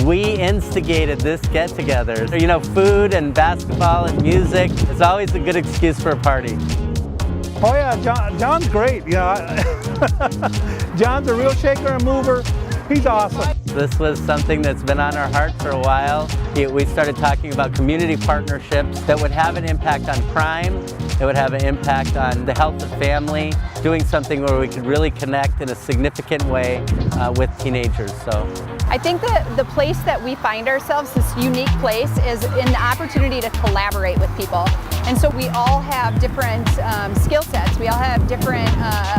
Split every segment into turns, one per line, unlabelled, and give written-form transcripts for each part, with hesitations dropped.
We instigated this get-together. You know, food and basketball and music is always a good excuse for a party.
Oh yeah, John's great. Yeah, John's a real shaker and mover. He's awesome.
This was something that's been on our heart for a while. We started talking about community partnerships that would have an impact on crime, it would have an impact on the health of family, doing something where we could really connect in a significant way with teenagers. So
I think that the place that we find ourselves, this unique place, is in the opportunity to collaborate with people. And so we all have different skill sets, we all have different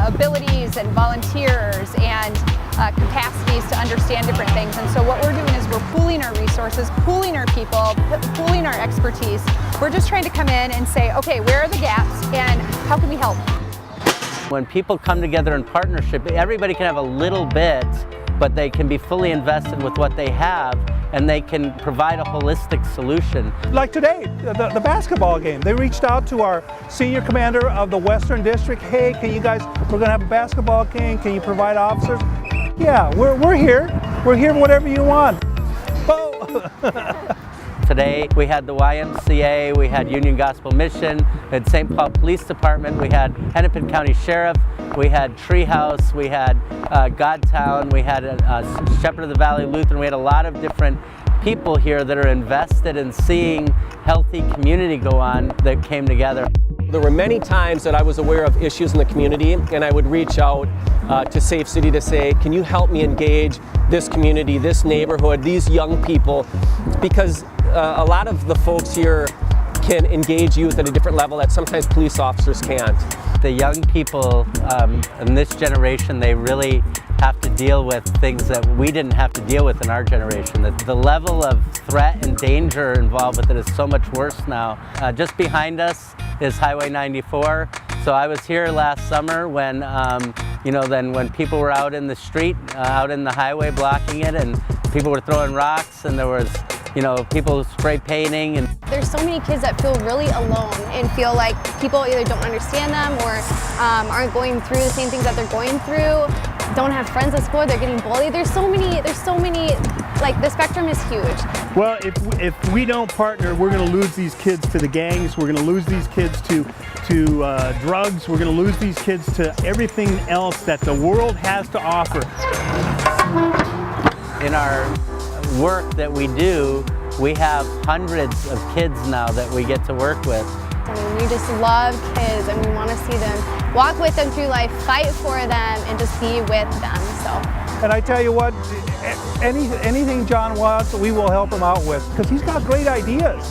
abilities and volunteers and capacities to understand different things. And so what we're doing is we're pooling our resources, pooling our people, pooling our expertise. We're just trying to come in and say, okay, where are the gaps and how can we help?
When people come together in partnership, everybody can have a little bit, but they can be fully invested with what they have, and they can provide a holistic solution.
Like today, the basketball game. They reached out to our senior commander of the Western District. Hey, can you guys, we're gonna have a basketball game, can you provide officers? Yeah, we're here. We're here whatever you want. Oh.
Today we had the YMCA, we had Union Gospel Mission, we had St. Paul Police Department, we had Hennepin County Sheriff, we had Treehouse, we had Godtown, we had Shepherd of the Valley Lutheran. We had a lot of different people here that are invested in seeing healthy community go on that came together.
There were many times that I was aware of issues in the community, and I would reach out to SafeCity to say, can you help me engage this community, this neighborhood, these young people? Because a lot of the folks here can engage youth at a different level that sometimes police officers can't.
The young people in this generation, they really have to deal with things that we didn't have to deal with in our generation. The level of threat and danger involved with it is so much worse now. Just behind us is Highway 94. So I was here last summer when, when people were out in the street, out in the highway blocking it, and people were throwing rocks, and there was, people spray painting. And
there's so many kids that feel really alone and feel like people either don't understand them or aren't going through the same things that they're going through, don't have friends at school, they're getting bullied. There's so many, like the spectrum is huge.
Well, if we don't partner, we're going to lose these kids to the gangs, we're going to lose these kids to drugs, we're going to lose these kids to everything else that the world has to offer.
In our work that we do, we have hundreds of kids now that we get to work with.
I mean, we just love kids and we want to see them, walk with them through life, fight for them, and just be with them. So.
And I tell you what, anything John wants, we will help him out with, because he's got great ideas,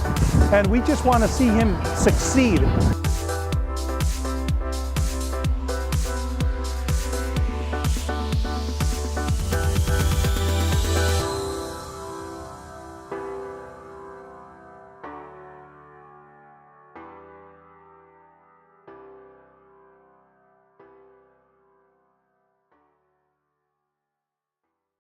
and we just want to see him succeed.